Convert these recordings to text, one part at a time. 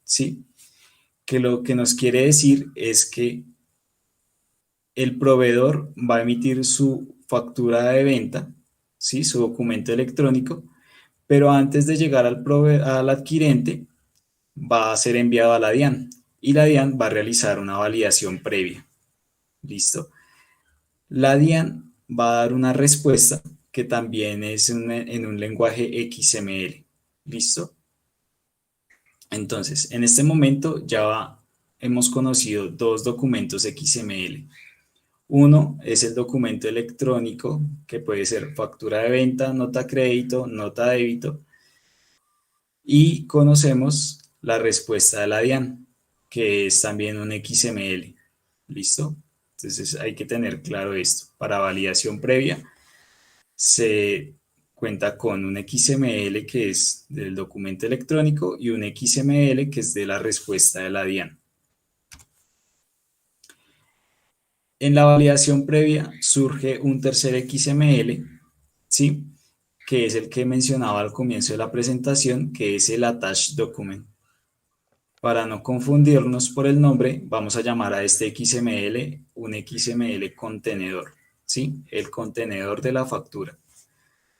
¿sí? Que lo que nos quiere decir es que el proveedor va a emitir su factura de venta, ¿sí? Su documento electrónico, pero antes de llegar al adquirente va a ser enviado a la DIAN y la DIAN va a realizar una validación previa. ¿Listo? La DIAN va a dar una respuesta que también es en un lenguaje XML. ¿Listo? Entonces, en este momento ya hemos conocido dos documentos XML. Uno es el documento electrónico, que puede ser factura de venta, nota crédito, nota débito, y conocemos la respuesta de la DIAN, que es también un XML. ¿Listo? Entonces hay que tener claro esto. Para validación previa se cuenta con un XML que es del documento electrónico y un XML que es de la respuesta de la DIAN. En la validación previa surge un tercer XML, ¿sí? Que es el que mencionaba al comienzo de la presentación, que es el Attached Document. Para no confundirnos por el nombre, vamos a llamar a este XML un XML contenedor, ¿sí? El contenedor de la factura.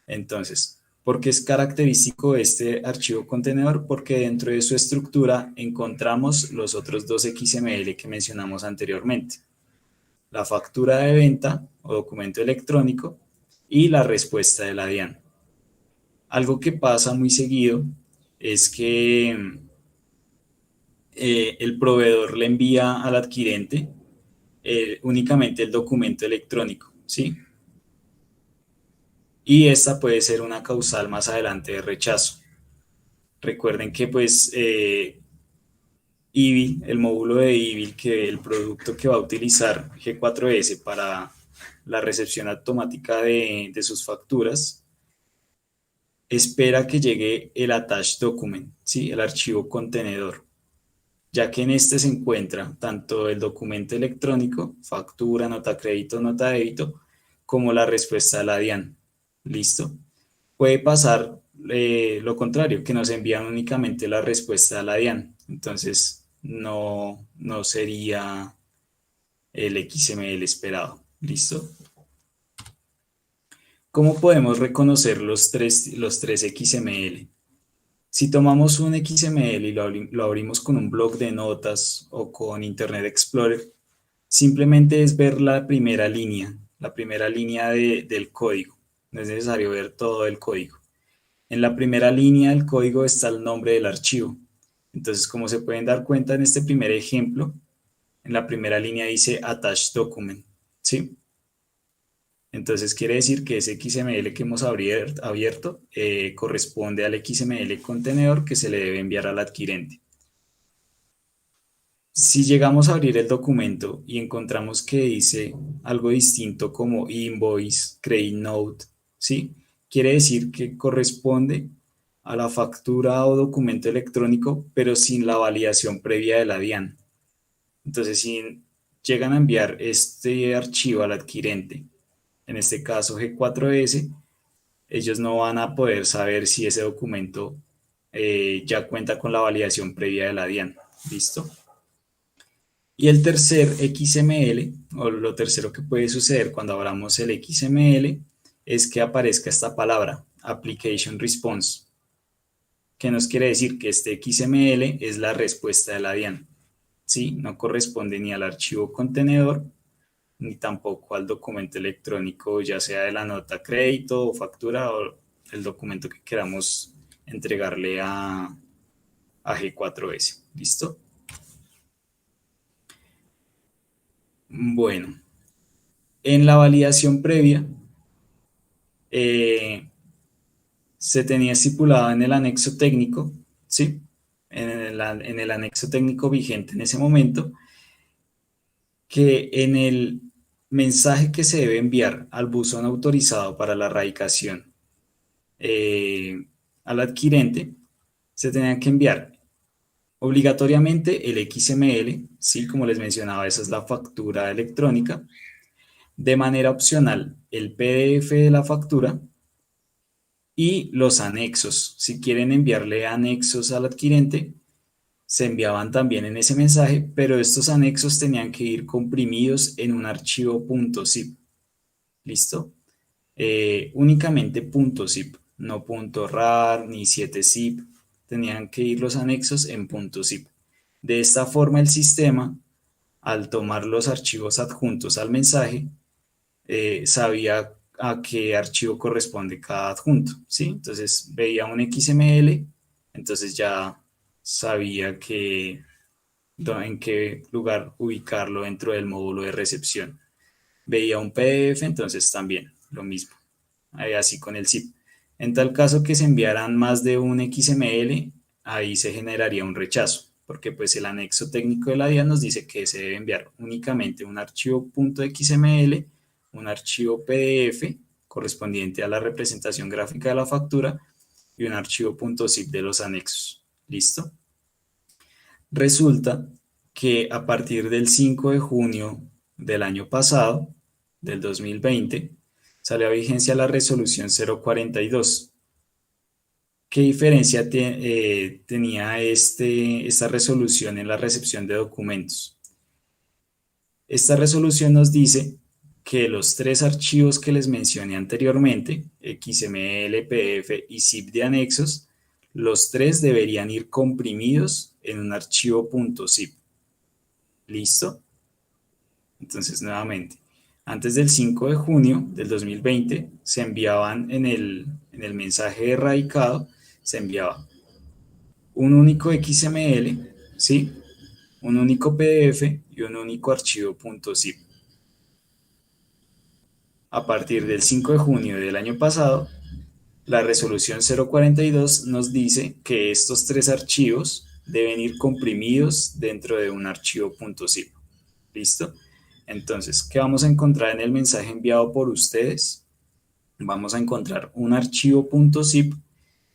Entonces, ¿por qué es característico este archivo contenedor? Porque dentro de su estructura encontramos los otros dos XML que mencionamos anteriormente. La factura de venta o documento electrónico y la respuesta de la DIAN. Algo que pasa muy seguido es que el proveedor le envía al adquirente únicamente el documento electrónico, ¿sí? Y esta puede ser una causal más adelante de rechazo. Recuerden que pues IBI, el módulo de IBI, que el producto que va a utilizar G4S para la recepción automática de sus facturas, espera que llegue el attached document, ¿sí? El archivo contenedor, ya que en este se encuentra tanto el documento electrónico, factura, nota crédito, nota débito, como la respuesta de la DIAN. ¿Listo? Puede pasar lo contrario, que nos envían únicamente la respuesta a la DIAN. Entonces, no sería el XML esperado. ¿Listo? ¿Cómo podemos reconocer los tres XML? Si tomamos un XML y lo abrimos con un bloc de notas o con Internet Explorer, simplemente es ver la primera línea del código. No es necesario ver todo el código. En la primera línea del código está el nombre del archivo. Entonces, como se pueden dar cuenta en este primer ejemplo, en la primera línea dice Attached Document, ¿sí? Entonces quiere decir que ese XML que hemos abierto corresponde al XML contenedor que se le debe enviar al adquirente. Si llegamos a abrir el documento y encontramos que dice algo distinto como invoice, credit note, ¿sí? Quiere decir que corresponde a la factura o documento electrónico, pero sin la validación previa de la DIAN. Entonces, si llegan a enviar este archivo al adquirente, en este caso G4S, ellos no van a poder saber si ese documento ya cuenta con la validación previa de la DIAN. ¿Listo? Y el tercer XML, o lo tercero que puede suceder cuando abramos el XML, es que aparezca esta palabra, Application Response, que nos quiere decir que este XML es la respuesta de la DIAN. ¿Sí? No corresponde ni al archivo contenedor, ni tampoco al documento electrónico, ya sea de la nota crédito o factura o el documento que queramos entregarle a G4S. ¿Listo? Bueno, en la validación previa se tenía estipulado en el anexo técnico, ¿sí? En el anexo técnico vigente en ese momento, que en el mensaje que se debe enviar al buzón autorizado para la erradicación al adquirente, se tenía que enviar obligatoriamente el XML, ¿sí? Como les mencionaba, esa es la factura electrónica. De manera opcional, el PDF de la factura y los anexos. Si quieren enviarle anexos al adquirente, se enviaban también en ese mensaje, pero estos anexos tenían que ir comprimidos en un archivo .zip. ¿Listo? Únicamente .zip, no .rar ni 7zip. Tenían que ir los anexos en .zip. De esta forma, el sistema, al tomar los archivos adjuntos al mensaje, sabía a qué archivo corresponde cada adjunto, ¿sí? Entonces veía un XML, entonces ya sabía en qué lugar ubicarlo dentro del módulo de recepción. Veía un PDF, entonces también lo mismo, así con el zip. En tal caso que se enviaran más de un XML, ahí se generaría un rechazo, porque pues el anexo técnico de la DIAN nos dice que se debe enviar únicamente un archivo .xml, un archivo PDF correspondiente a la representación gráfica de la factura y un archivo .zip de los anexos. ¿Listo? Resulta que a partir del 5 de junio del año pasado, del 2020, salió a vigencia la resolución 042. ¿Qué diferencia tenía esta resolución en la recepción de documentos? Esta resolución nos dice que los tres archivos que les mencioné anteriormente, XML, PDF y zip de anexos, los tres deberían ir comprimidos en un archivo .zip. ¿Listo? Entonces, nuevamente, antes del 5 de junio del 2020 se enviaban en el mensaje erradicado, se enviaba un único XML, ¿sí? Un único PDF y un único archivo .zip. A partir del 5 de junio del año pasado, la resolución 042 nos dice que estos tres archivos deben ir comprimidos dentro de un archivo .zip. ¿Listo? Entonces, ¿qué vamos a encontrar en el mensaje enviado por ustedes? Vamos a encontrar un archivo .zip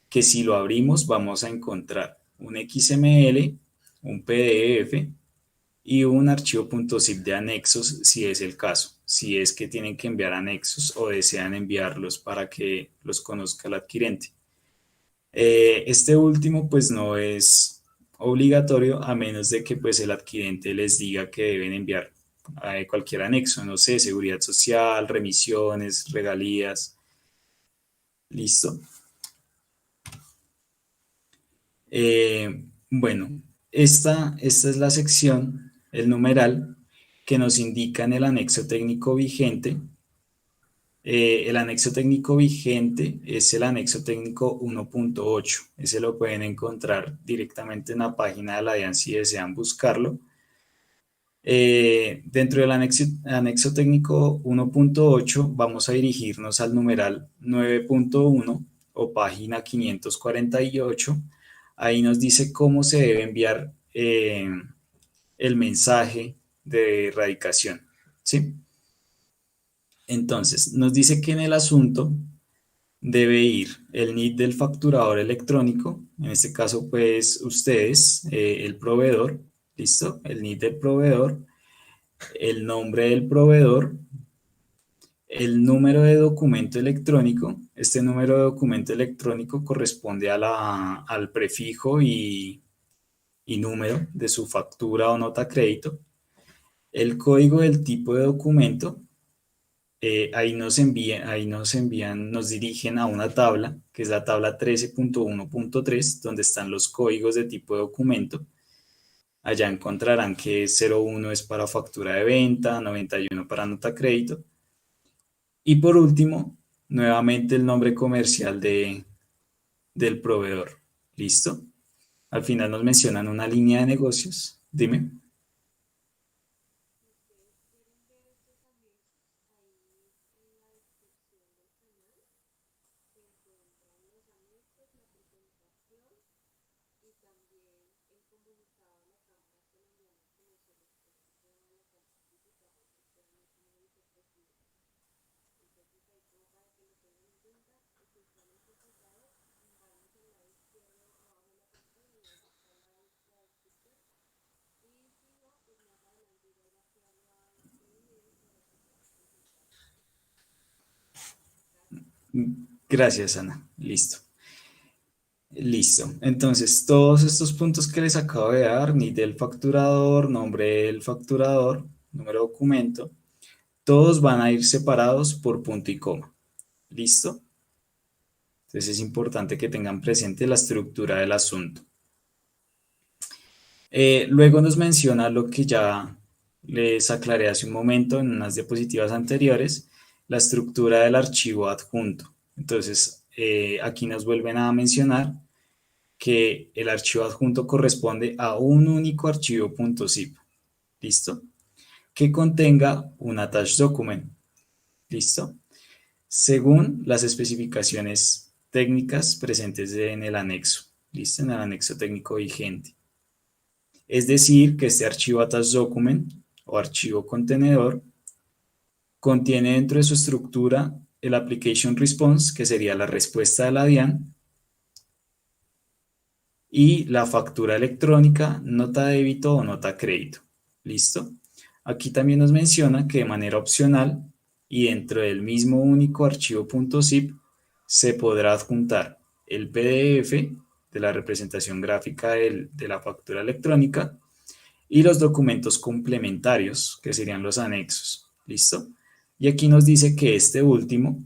que si lo abrimos vamos a encontrar un XML, un PDF y un archivo .zip de anexos si es el caso, si es que tienen que enviar anexos o desean enviarlos para que los conozca el adquirente. Este último pues no es obligatorio a menos de que pues el adquirente les diga que deben enviar cualquier anexo, no sé, seguridad social, remisiones, regalías, listo. Bueno, esta es la sección, el numeral, que nos indica en el anexo técnico vigente. El anexo técnico vigente es el anexo técnico 1.8. Ese lo pueden encontrar directamente en la página de la DIAN si desean buscarlo. Dentro del anexo técnico 1.8 vamos a dirigirnos al numeral 9.1 o página 548. Ahí nos dice cómo se debe enviar el mensaje de erradicación, ¿sí? Entonces, nos dice que en el asunto debe ir el NID del facturador electrónico, en este caso pues ustedes, el proveedor, ¿listo? El NID del proveedor, el nombre del proveedor, el número de documento electrónico. Este número de documento electrónico corresponde al prefijo y número de su factura o nota crédito, el código del tipo de documento. Nos dirigen a una tabla, que es la tabla 13.1.3, donde están los códigos de tipo de documento. Allá encontrarán que 01 es para factura de venta, 91 para nota crédito. Y por último, nuevamente el nombre comercial del proveedor. ¿Listo? Al final nos mencionan una línea de negocios. Dime. Gracias, Ana. Listo. Listo. Entonces, todos estos puntos que les acabo de dar, NID del facturador, nombre del facturador, número de documento, todos van a ir separados por punto y coma. ¿Listo? Entonces es importante que tengan presente la estructura del asunto. Luego nos menciona lo que ya les aclaré hace un momento en unas diapositivas anteriores, la estructura del archivo adjunto. Entonces, aquí nos vuelven a mencionar que el archivo adjunto corresponde a un único archivo .zip, ¿listo? Que contenga un attached document, ¿listo? Según las especificaciones técnicas presentes en el anexo, ¿listo? En el anexo técnico vigente. Es decir, que este archivo attached document o archivo contenedor contiene dentro de su estructura el application response, que sería la respuesta de la DIAN, y la factura electrónica, nota débito o nota crédito. ¿Listo? Aquí también nos menciona que de manera opcional y dentro del mismo único archivo .zip se podrá adjuntar el PDF de la representación gráfica de la factura electrónica y los documentos complementarios, que serían los anexos. ¿Listo? Y aquí nos dice que este último,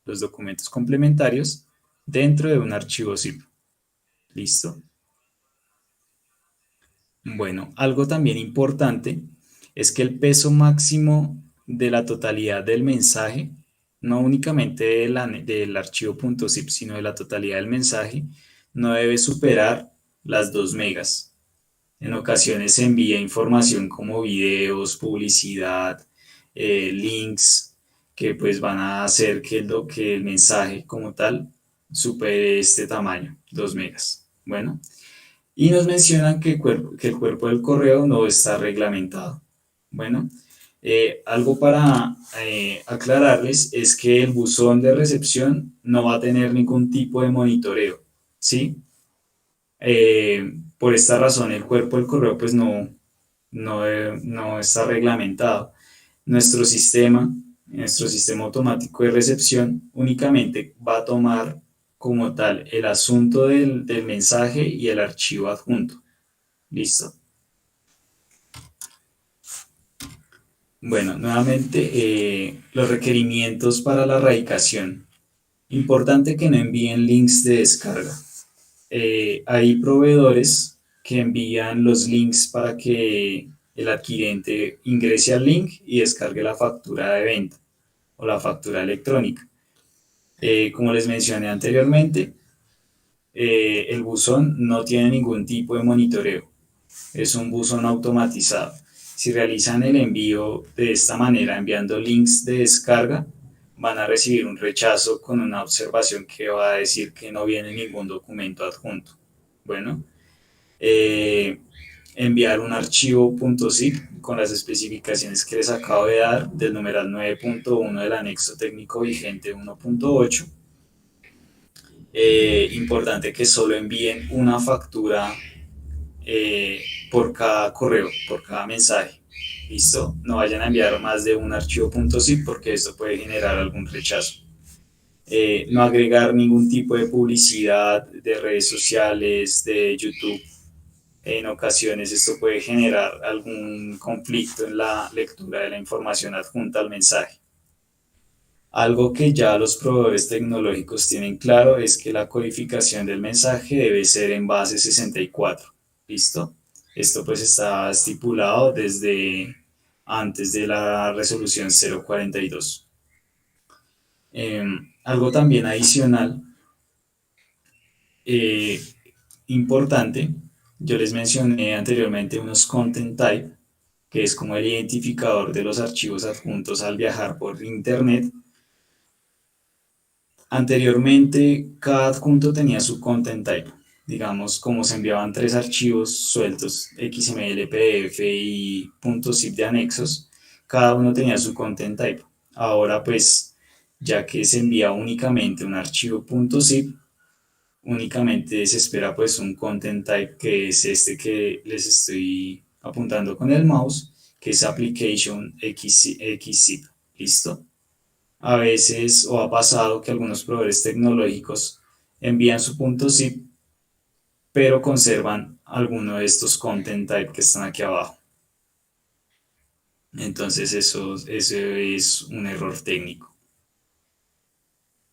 los documentos complementarios, dentro de un archivo zip. ¿Listo? Bueno, algo también importante es que el peso máximo de la totalidad del mensaje, no únicamente del archivo .zip, sino de la totalidad del mensaje, no debe superar las 2 megas. En ocasiones se envía información como videos, publicidad, links, que pues van a hacer que el mensaje como tal supere este tamaño, 2 megas. Bueno. Y nos mencionan que el cuerpo del correo no está reglamentado. Bueno, algo para aclararles es que el buzón de recepción no va a tener ningún tipo de monitoreo, ¿sí? Por esta razón, el cuerpo del correo pues no está reglamentado. Nuestro sistema automático de recepción únicamente va a tomar como tal el asunto del mensaje y el archivo adjunto. ¿Listo? Bueno, nuevamente los requerimientos para la radicación. Importante que no envíen links de descarga. Hay proveedores que envían los links para que el adquirente ingrese al link y descargue la factura de venta o la factura electrónica. Como les mencioné anteriormente, el buzón no tiene ningún tipo de monitoreo. Es un buzón automatizado. Si realizan el envío de esta manera, enviando links de descarga, van a recibir un rechazo con una observación que va a decir que no viene ningún documento adjunto. Bueno, eh, enviar un archivo .zip con las especificaciones que les acabo de dar del numeral 9.1 del anexo técnico vigente 1.8. Importante que solo envíen una factura por cada correo, por cada mensaje. ¿Listo? No vayan a enviar más de un archivo .zip porque esto puede generar algún rechazo. No agregar ningún tipo de publicidad de redes sociales, de YouTube. En ocasiones esto puede generar algún conflicto en la lectura de la información adjunta al mensaje. Algo que ya los proveedores tecnológicos tienen claro es que la codificación del mensaje debe ser en base 64. ¿Listo? Esto pues está estipulado desde antes de la resolución 042. Algo también adicional eh, importante, yo les mencioné anteriormente unos content type, que es como el identificador de los archivos adjuntos al viajar por internet. Anteriormente, cada adjunto tenía su content type. Digamos, como se enviaban 3 archivos sueltos, XML, PDF y .zip de anexos, cada uno tenía su content type. Ahora, pues, ya que se envía únicamente un archivo .zip, únicamente se espera pues un content type que es este que les estoy apuntando con el mouse, que es application xzip. ¿Listo? A veces o ha pasado que algunos proveedores tecnológicos envían su .zip pero conservan alguno de estos content type que están aquí abajo. Entonces eso es un error técnico.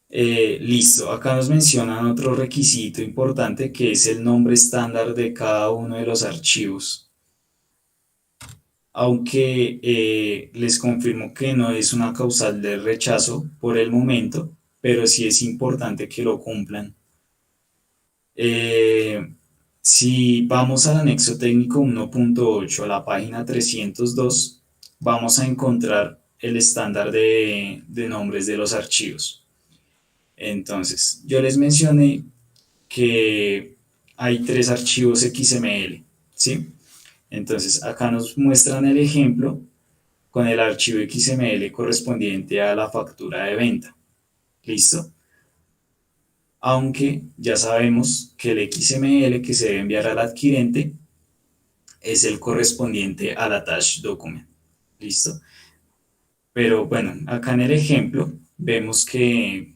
Listo, acá nos mencionan otro requisito importante que es el nombre estándar de cada uno de los archivos. Aunque les confirmo que no es una causal de rechazo por el momento, pero sí es importante que lo cumplan. Eh, si vamos al anexo técnico 1.8 a la página 302, vamos a encontrar el estándar de nombres de los archivos. Entonces, yo les mencioné que hay tres archivos XML, ¿sí? Entonces, acá nos muestran el ejemplo con el archivo XML correspondiente a la factura de venta. ¿Listo? Aunque ya sabemos que el XML que se debe enviar al adquirente es el correspondiente al attached document. ¿Listo? Pero bueno, acá en el ejemplo vemos que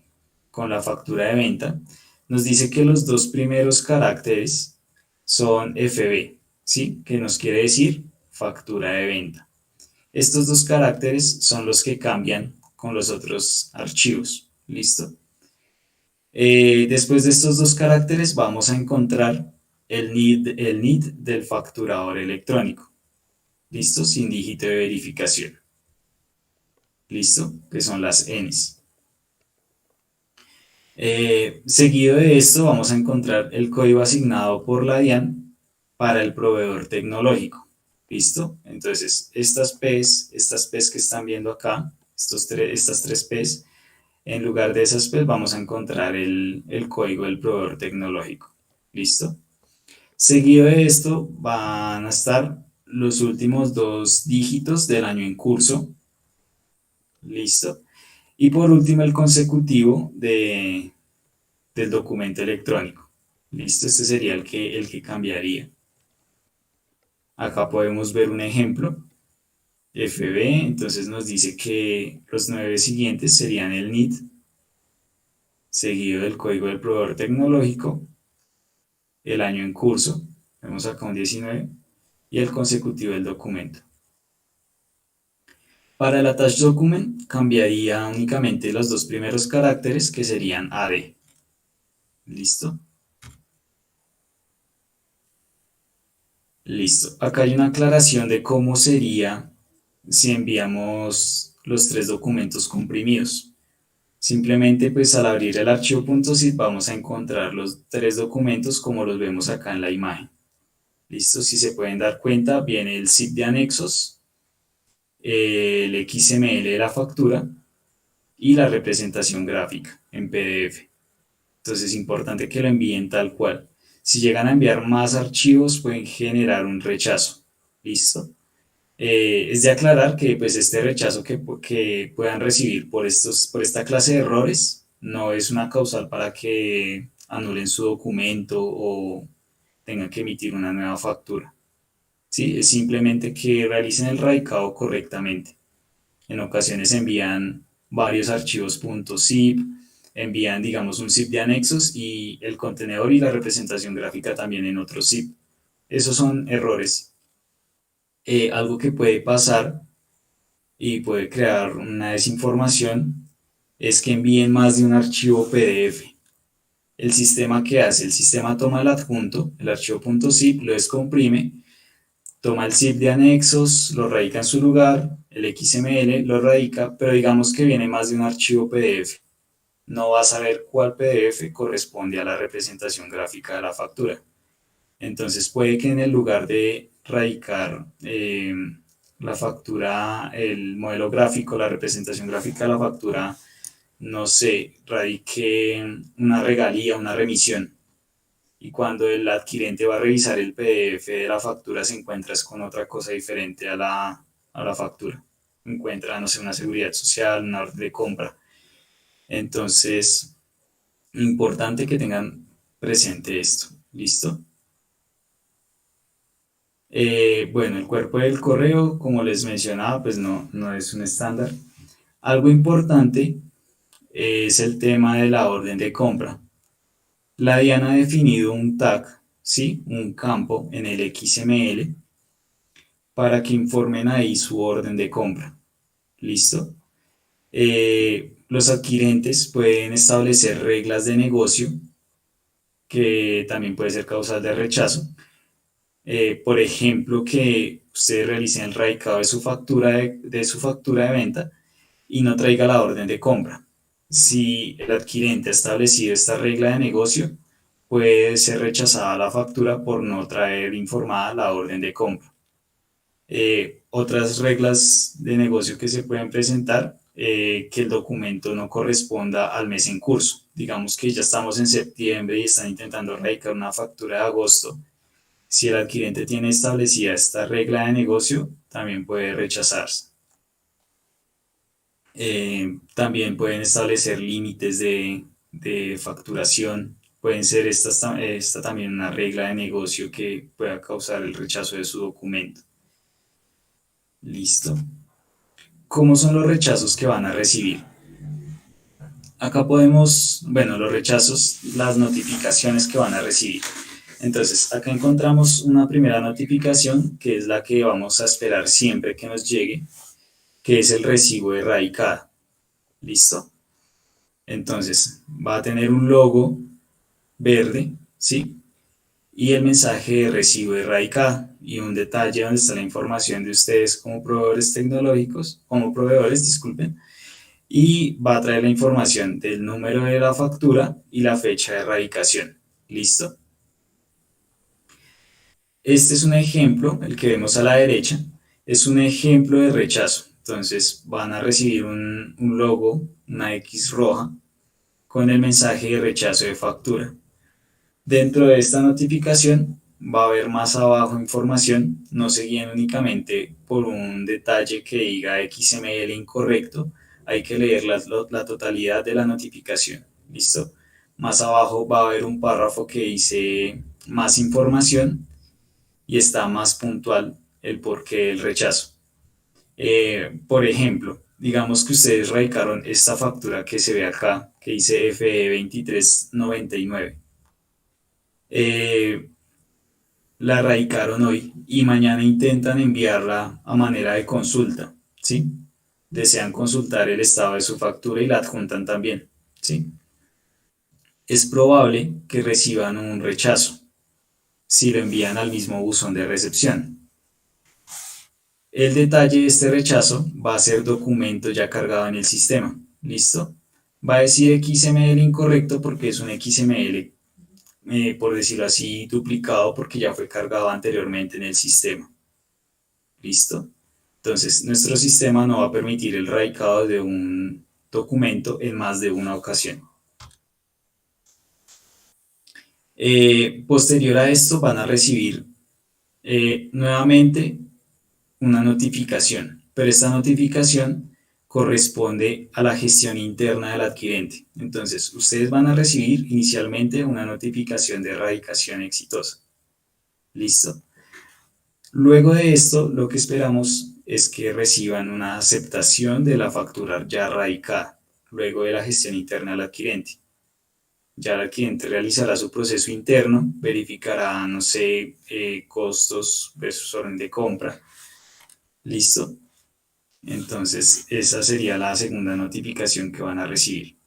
con la factura de venta nos dice que los dos primeros caracteres son FB, ¿sí? Que nos quiere decir factura de venta. Estos dos caracteres son los que cambian con los otros archivos. ¿Listo? Después de estos dos caracteres vamos a encontrar el NID del facturador electrónico. ¿Listo? Sin dígito de verificación. ¿Listo? Que son las Ns. Seguido de esto vamos a encontrar el código asignado por la DIAN para el proveedor tecnológico. ¿Listo? Entonces, estas P's que están viendo acá, estas tres P's, en lugar de esas P's vamos a encontrar el código del proveedor tecnológico. ¿Listo? Seguido de esto van a estar los últimos dos dígitos del año en curso. ¿Listo? Y por último el consecutivo del documento electrónico. ¿Listo? Este sería el que cambiaría. Acá podemos ver un ejemplo. FB, entonces nos dice que los 9 siguientes serían el NID, seguido del código del proveedor tecnológico, el año en curso, vemos acá un 19, y el consecutivo del documento. Para el attached document cambiaría únicamente los dos primeros caracteres que serían AD. ¿Listo? Listo. Acá hay una aclaración de cómo sería si enviamos los tres documentos comprimidos. Simplemente pues al abrir el archivo .zip vamos a encontrar los tres documentos como los vemos acá en la imagen. Listo, si se pueden dar cuenta, viene el zip de anexos, el XML de la factura y la representación gráfica en PDF. Entonces es importante que lo envíen tal cual. Si llegan a enviar más archivos pueden generar un rechazo. ¿Listo? Es de aclarar que pues, este rechazo que puedan recibir por esta clase de errores no es una causal para que anulen su documento o tengan que emitir una nueva factura. ¿Sí? Es simplemente que realicen el radicado correctamente. En ocasiones envían varios archivos .zip, envían digamos un zip de anexos y el contenedor y la representación gráfica también en otro zip. Esos son errores. Algo que puede pasar y puede crear una desinformación es que envíen más de un archivo PDF. El sistema que hace, el sistema toma el adjunto, el archivo .zip, lo descomprime, toma el zip de anexos, lo radica en su lugar, el XML lo radica, pero digamos que viene más de un archivo PDF. No va a saber cuál PDF corresponde a la representación gráfica de la factura. Entonces puede que en el lugar de radicar la factura, el modelo gráfico, la representación gráfica de la factura, no sé, radique una regalía, una remisión. Y cuando el adquirente va a revisar el PDF de la factura, se encuentra con otra cosa diferente a la factura. Encuentra, no sé, una seguridad social, una orden de compra. Entonces, importante que tengan presente esto. ¿Listo? Bueno, el cuerpo del correo, como les mencionaba, pues no es un estándar. Algo importante es el tema de la orden de compra. La DIAN ha definido un tag, ¿sí? Un campo en el XML para que informen ahí su orden de compra. ¿Listo? Los adquirentes pueden establecer reglas de negocio que también puede ser causal de rechazo. Por ejemplo, que ustedes realicen el radicado de su factura de venta y no traiga la orden de compra. Si el adquirente ha establecido esta regla de negocio, puede ser rechazada la factura por no traer informada la orden de compra. Otras reglas de negocio que se pueden presentar, que el documento no corresponda al mes en curso. Digamos que ya estamos en septiembre y están intentando radicar una factura de agosto. Si el adquirente tiene establecida esta regla de negocio, también puede rechazarse. También pueden establecer límites de facturación. Pueden ser esta también una regla de negocio que pueda causar el rechazo de su documento. Listo. ¿Cómo son los rechazos que van a recibir? Acá podemos, bueno, los rechazos, las notificaciones que van a recibir. Entonces, acá encontramos una primera notificación que es la que vamos a esperar siempre que nos llegue, que es el recibo de radicada. ¿Listo? Entonces, va a tener un logo verde, ¿sí? Y el mensaje de recibo de radicada y un detalle donde está la información de ustedes como proveedores tecnológicos, como proveedores, disculpen, y va a traer la información del número de la factura y la fecha de erradicación. ¿Listo? Este es un ejemplo, el que vemos a la derecha, es un ejemplo de rechazo. Entonces van a recibir un logo, una X roja, con el mensaje de rechazo de factura. Dentro de esta notificación va a haber más abajo información, no se guíen únicamente por un detalle que diga XML incorrecto, hay que leer la totalidad de la notificación. ¿Listo? Más abajo va a haber un párrafo que dice más información y está más puntual el porqué del rechazo. Por ejemplo, digamos que ustedes radicaron esta factura que se ve acá, que dice FE 2399. La radicaron hoy y mañana intentan enviarla a manera de consulta, ¿sí? Desean consultar el estado de su factura y la adjuntan también, ¿sí? Es probable que reciban un rechazo si lo envían al mismo buzón de recepción. El detalle de este rechazo va a ser documento ya cargado en el sistema, ¿listo? Va a decir XML incorrecto porque es un XML, por decirlo así, duplicado porque ya fue cargado anteriormente en el sistema. ¿Listo? Entonces, nuestro sistema no va a permitir el radicado de un documento en más de una ocasión. Posterior a esto van a recibir nuevamente una notificación, pero esta notificación corresponde a la gestión interna del adquirente. Entonces, ustedes van a recibir inicialmente una notificación de erradicación exitosa. ¿Listo? Luego de esto, lo que esperamos es que reciban una aceptación de la factura ya radicada, luego de la gestión interna del adquirente. Ya el adquirente realizará su proceso interno, verificará, no sé, costos versus orden de compra. ¿Listo? Entonces, esa sería la segunda notificación que van a recibir.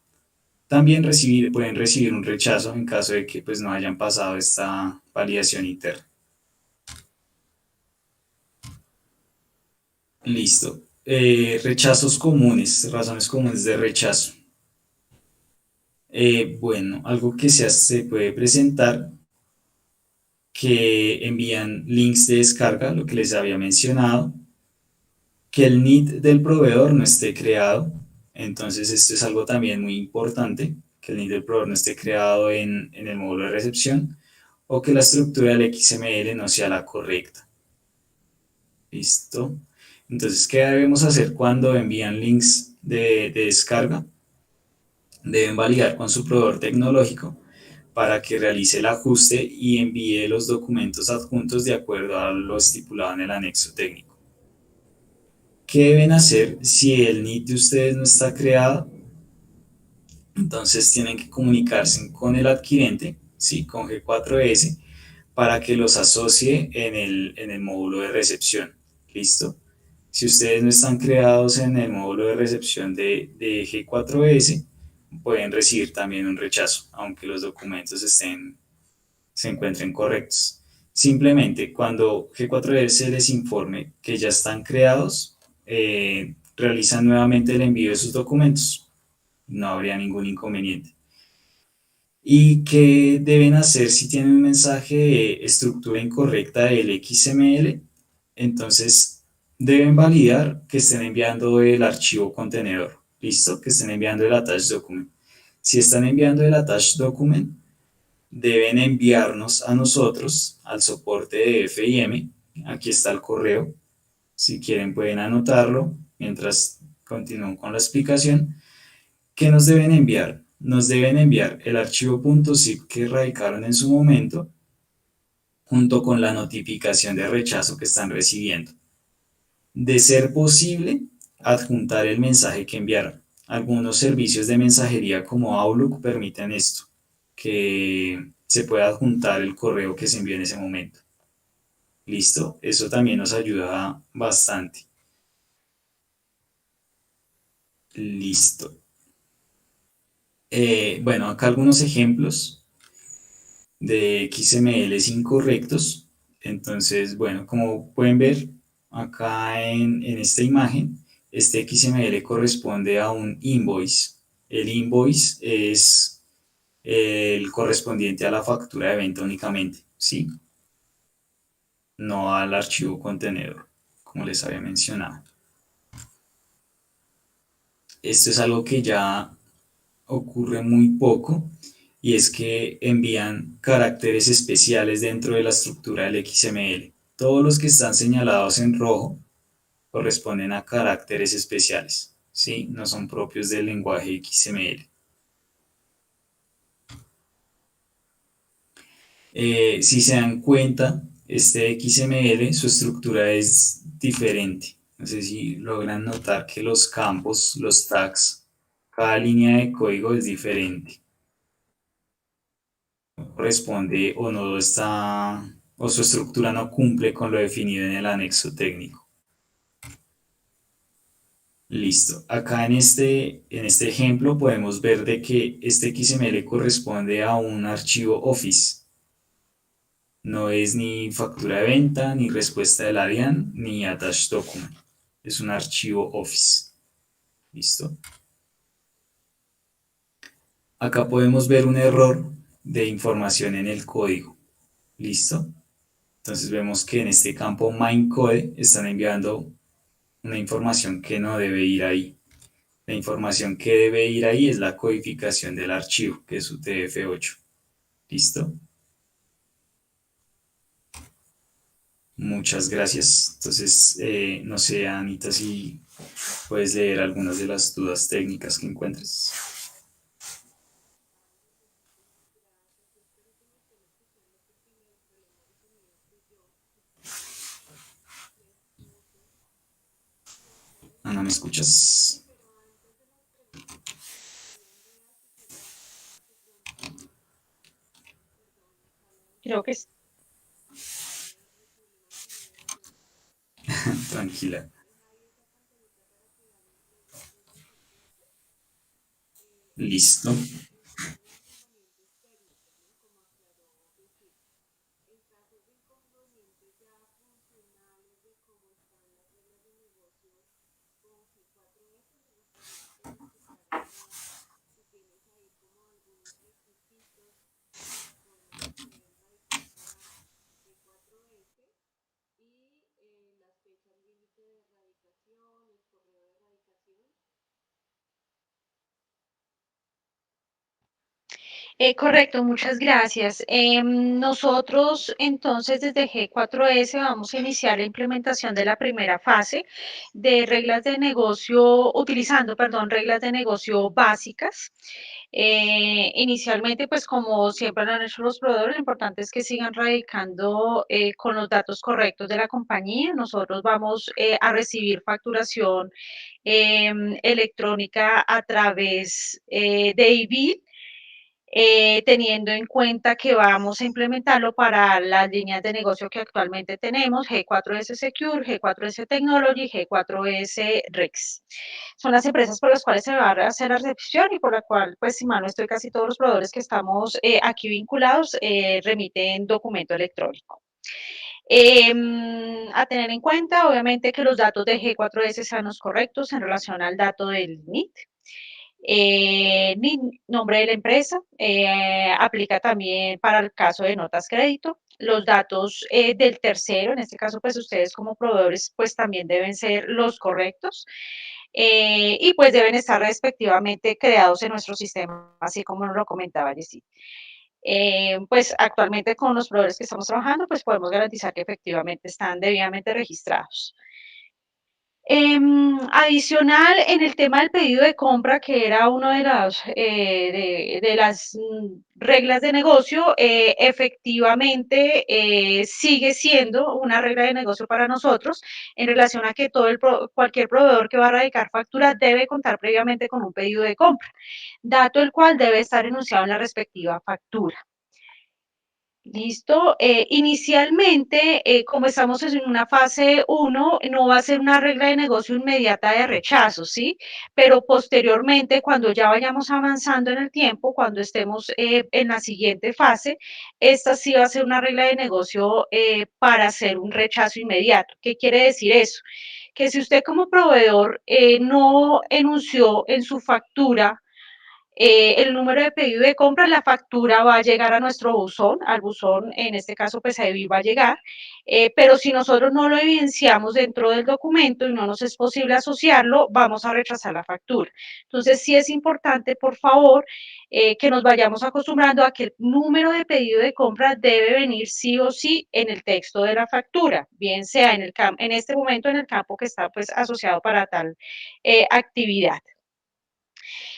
También pueden recibir un rechazo en caso de que pues, no hayan pasado esta validación interna. Listo. Rechazos comunes, razones comunes de rechazo. Bueno, algo que se puede presentar, que envían links de descarga, lo que les había mencionado, que el NID del proveedor no esté creado. Entonces, esto es algo también muy importante, que el NID del proveedor no esté creado en el módulo de recepción o que la estructura del XML no sea la correcta. ¿Listo? Entonces, ¿qué debemos hacer cuando envían links de descarga? Deben validar con su proveedor tecnológico para que realice el ajuste y envíe los documentos adjuntos de acuerdo a lo estipulado en el anexo técnico. ¿Qué deben hacer si el NID de ustedes no está creado? Entonces tienen que comunicarse con el adquirente, ¿sí? Con G4S, para que los asocie en el módulo de recepción. ¿Listo? Si ustedes no están creados en el módulo de recepción de G4S, pueden recibir también un rechazo, aunque los documentos se encuentren correctos. Simplemente cuando G4S les informe que ya están creados, realizan nuevamente el envío de sus documentos. No habría ningún inconveniente. ¿Y qué deben hacer si tienen un mensaje de estructura incorrecta del XML? Entonces, deben validar que estén enviando el archivo contenedor. ¿Listo? Que estén enviando el attached document. Si están enviando el attached document, deben enviarnos a nosotros, al soporte de FIM. Aquí está el correo. Si quieren pueden anotarlo mientras continúo con la explicación. ¿Qué nos deben enviar? Nos deben enviar el archivo .zip que radicaron en su momento junto con la notificación de rechazo que están recibiendo. De ser posible, adjuntar el mensaje que enviaron. Algunos servicios de mensajería como Outlook permiten esto, que se pueda adjuntar el correo que se envió en ese momento. ¿Listo? Eso también nos ayuda bastante. Listo. Bueno, acá algunos ejemplos de XMLs incorrectos. Entonces, bueno, como pueden ver acá en esta imagen, este XML corresponde a un invoice. El invoice es el correspondiente a la factura de venta únicamente, ¿sí? No al archivo contenedor, como les había mencionado. Esto es algo que ya ocurre muy poco y es que envían caracteres especiales dentro de la estructura del XML. Todos los que están señalados en rojo corresponden a caracteres especiales, ¿sí? No son propios del lenguaje XML. Si se dan cuenta, este XML, su estructura es diferente. No sé si logran notar que los campos, los tags, cada línea de código es diferente. Corresponde o no está, o su estructura no cumple con lo definido en el anexo técnico. Listo. Acá en este ejemplo podemos ver de que este XML corresponde a un archivo Office. No es ni factura de venta, ni respuesta del ARIAN, ni attached document. Es un archivo Office. Listo. Acá podemos ver un error de información en el código. Listo. Entonces vemos que en este campo MainCode están enviando una información que no debe ir ahí. La información que debe ir ahí es la codificación del archivo, que es UTF-8. ¿Listo? Muchas gracias. Entonces, no sé, Anita, si puedes leer algunas de las dudas técnicas que encuentres. Ana, ¿me escuchas? Creo que Tranquila. Listo. correcto, muchas gracias. Nosotros entonces desde G4S vamos a iniciar la implementación de la primera fase de reglas de negocio, utilizando, perdón, reglas de negocio básicas. Inicialmente, pues como siempre lo han hecho los proveedores, lo importante es que sigan radicando con los datos correctos de la compañía. Nosotros vamos a recibir facturación electrónica a través de IBIT. teniendo en cuenta que vamos a implementarlo para las líneas de negocio que actualmente tenemos, G4S Secure, G4S Technology, G4S Rex. Son las empresas por las cuales se va a hacer la recepción y por la cual, pues, si mal no estoy, casi todos los proveedores que estamos aquí vinculados remiten documento electrónico. A tener en cuenta, obviamente, que los datos de G4S sean los correctos en relación al dato del NIT. Nombre de la empresa, aplica también para el caso de notas crédito. Los datos del tercero, en este caso, pues ustedes como proveedores, pues también deben ser los correctos y pues deben estar respectivamente creados en nuestro sistema, así como nos lo comentaba Jessy. Pues actualmente con los proveedores que estamos trabajando, pues podemos garantizar que efectivamente están debidamente registrados. Adicional, en el tema del pedido de compra, que era una de las reglas de negocio, efectivamente sigue siendo una regla de negocio para nosotros en relación a que cualquier proveedor que va a radicar factura debe contar previamente con un pedido de compra, dato el cual debe estar enunciado en la respectiva factura. Listo. Inicialmente, como estamos en una fase 1, no va a ser una regla de negocio inmediata de rechazo, ¿sí? Pero posteriormente, cuando ya vayamos avanzando en el tiempo, cuando estemos en la siguiente fase, esta sí va a ser una regla de negocio para hacer un rechazo inmediato. ¿Qué quiere decir eso? Que si usted como proveedor no enunció en su factura el número de pedido de compra, la factura va a llegar a nuestro buzón, al buzón, en este caso, pues ahí va a llegar, pero si nosotros no lo evidenciamos dentro del documento y no nos es posible asociarlo, vamos a rechazar la factura. Entonces, sí es importante, por favor, que nos vayamos acostumbrando a que el número de pedido de compra debe venir sí o sí en el texto de la factura, bien sea en este momento en el campo que está pues asociado para tal actividad.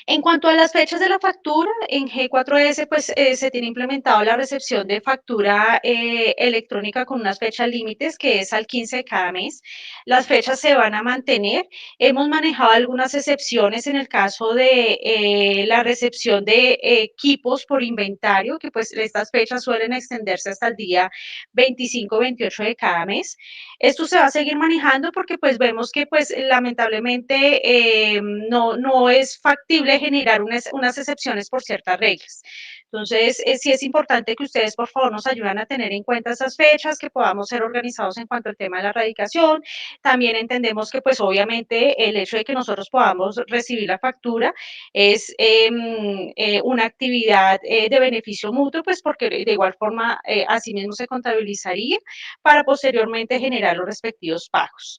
En cuanto a las fechas de la factura, en G4S pues se tiene implementado la recepción de factura electrónica con unas fechas límites que es al 15 de cada mes. Las fechas se van a mantener. Hemos manejado algunas excepciones en el caso de la recepción de equipos por inventario, que pues estas fechas suelen extenderse hasta el día 25-28 de cada mes. Esto se va a seguir manejando porque pues vemos que pues lamentablemente no es factible generar unas excepciones por ciertas reglas. Entonces, sí es importante que ustedes, por favor, nos ayuden a tener en cuenta esas fechas, que podamos ser organizados en cuanto al tema de la radicación. También entendemos que, pues, obviamente, el hecho de que nosotros podamos recibir la factura es una actividad de beneficio mutuo, pues, porque de igual forma, asimismo se contabilizaría para posteriormente generar los respectivos pagos.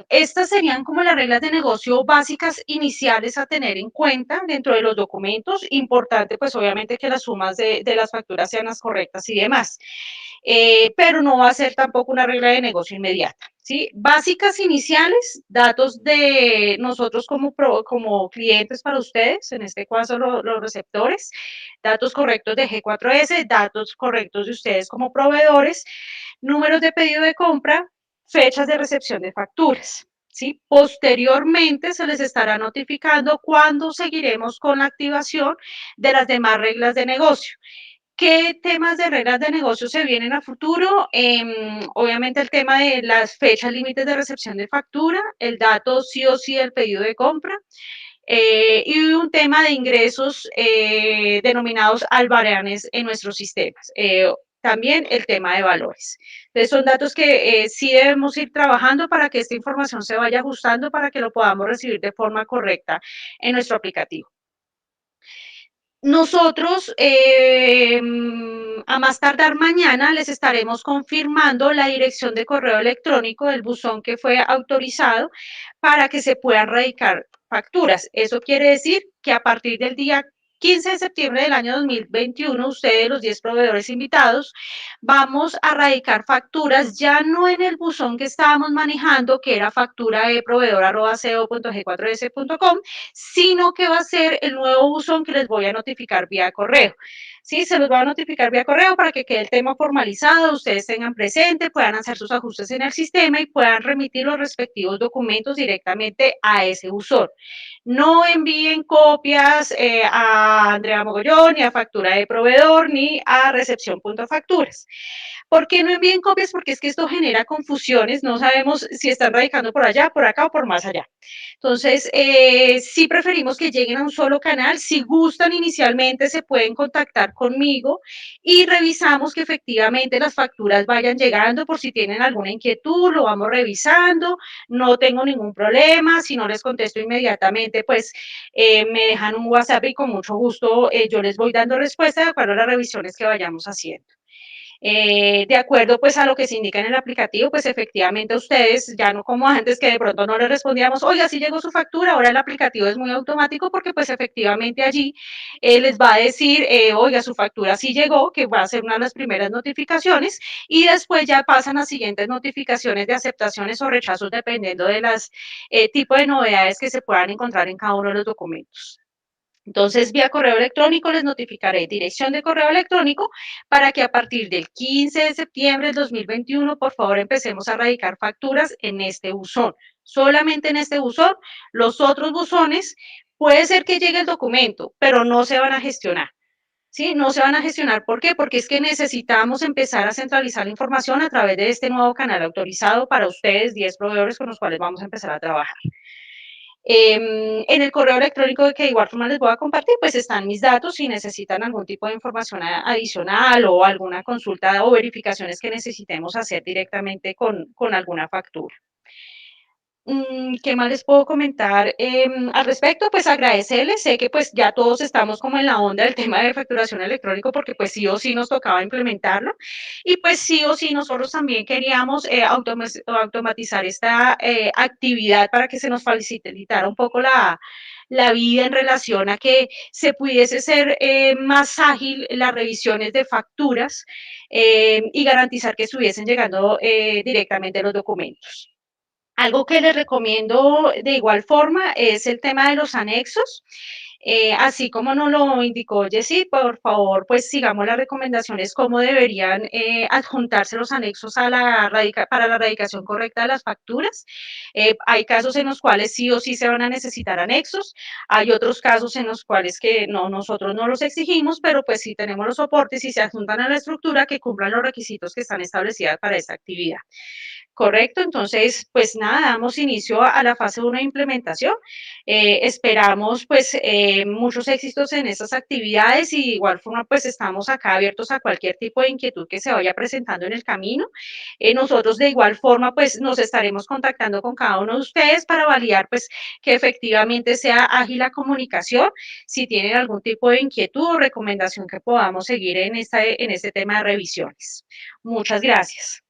Estas serían como las reglas de negocio básicas iniciales a tener en cuenta dentro de los documentos. Importante, pues obviamente que las sumas de las facturas sean las correctas y demás. Pero no va a ser tampoco una regla de negocio inmediata. ¿Sí? Básicas iniciales, datos de nosotros como clientes para ustedes, en este caso los receptores, datos correctos de G4S, datos correctos de ustedes como proveedores, números de pedido de compra, fechas de recepción de facturas. ¿Sí? Posteriormente se les estará notificando cuándo seguiremos con la activación de las demás reglas de negocio. ¿Qué temas de reglas de negocio se vienen a futuro? Obviamente el tema de las fechas límites de recepción de factura, el dato sí o sí del pedido de compra, y un tema de ingresos denominados albaranes en nuestros sistemas. También el tema de valores. Entonces, son datos que sí debemos ir trabajando para que esta información se vaya ajustando para que lo podamos recibir de forma correcta en nuestro aplicativo. Nosotros, a más tardar mañana, les estaremos confirmando la dirección de correo electrónico del buzón que fue autorizado para que se puedan radicar facturas. Eso quiere decir que a partir del día 15 de septiembre del año 2021, ustedes, los 10 proveedores invitados, vamos a radicar facturas ya no en el buzón que estábamos manejando, que era factura de proveedor@co.g4s.com, sino que va a ser el nuevo buzón que les voy a notificar vía correo. Sí, se los voy a notificar vía correo para que quede el tema formalizado, ustedes tengan presente, puedan hacer sus ajustes en el sistema y puedan remitir los respectivos documentos directamente a ese buzón. No envíen copias a Andrea Mogollón, ni a factura de proveedor, ni a recepción.facturas. ¿Por qué no envíen copias? Porque es que esto genera confusiones, no sabemos si están radicando por allá, por acá o por más allá. Entonces, sí preferimos que lleguen a un solo canal. Si gustan inicialmente, se pueden contactar conmigo y revisamos que efectivamente las facturas vayan llegando. Por si tienen alguna inquietud, lo vamos revisando. No tengo ningún problema. Si no les contesto inmediatamente, pues me dejan un WhatsApp y con mucho gusto yo les voy dando respuesta de acuerdo a las revisiones que vayamos haciendo. De acuerdo pues a lo que se indica en el aplicativo, pues efectivamente a ustedes, ya no como antes que de pronto no les respondíamos, oiga, sí llegó su factura, ahora el aplicativo es muy automático porque pues efectivamente allí les va a decir, oiga, su factura sí llegó, que va a ser una de las primeras notificaciones y después ya pasan a siguientes notificaciones de aceptaciones o rechazos dependiendo de las tipos de novedades que se puedan encontrar en cada uno de los documentos. Entonces, vía correo electrónico les notificaré dirección de correo electrónico para que a partir del 15 de septiembre del 2021, por favor, empecemos a radicar facturas en este buzón. Solamente en este buzón. Los otros buzones, puede ser que llegue el documento, pero no se van a gestionar. ¿Sí? No se van a gestionar. ¿Por qué? Porque es que necesitamos empezar a centralizar la información a través de este nuevo canal autorizado para ustedes, 10 proveedores con los cuales vamos a empezar a trabajar. En el correo electrónico que de igual forma les voy a compartir, pues están mis datos si necesitan algún tipo de información adicional o alguna consulta o verificaciones que necesitemos hacer directamente con alguna factura. ¿Qué más les puedo comentar al respecto? Pues agradecerles, sé que pues ya todos estamos como en la onda del tema de facturación electrónico porque pues sí o sí nos tocaba implementarlo y pues sí o sí nosotros también queríamos automatizar esta actividad para que se nos facilitara un poco la vida en relación a que se pudiese ser más ágil las revisiones de facturas y garantizar que estuviesen llegando directamente los documentos. Algo que les recomiendo de igual forma es el tema de los anexos. Así como nos lo indicó Jessy, por favor, pues sigamos las recomendaciones, cómo deberían adjuntarse los anexos a para la radicación correcta de las facturas. Hay casos en los cuales sí o sí se van a necesitar anexos, hay otros casos en los cuales que no, nosotros no los exigimos, pero pues sí tenemos los soportes y se adjuntan a la estructura que cumplan los requisitos que están establecidos para esa actividad. Correcto, entonces, pues nada, damos inicio a la fase 1 de implementación. Esperamos pues muchos éxitos en estas actividades y de igual forma pues estamos acá abiertos a cualquier tipo de inquietud que se vaya presentando en el camino. Nosotros de igual forma pues nos estaremos contactando con cada uno de ustedes para validar pues que efectivamente sea ágil la comunicación, si tienen algún tipo de inquietud o recomendación que podamos seguir en este tema de revisiones. Muchas gracias.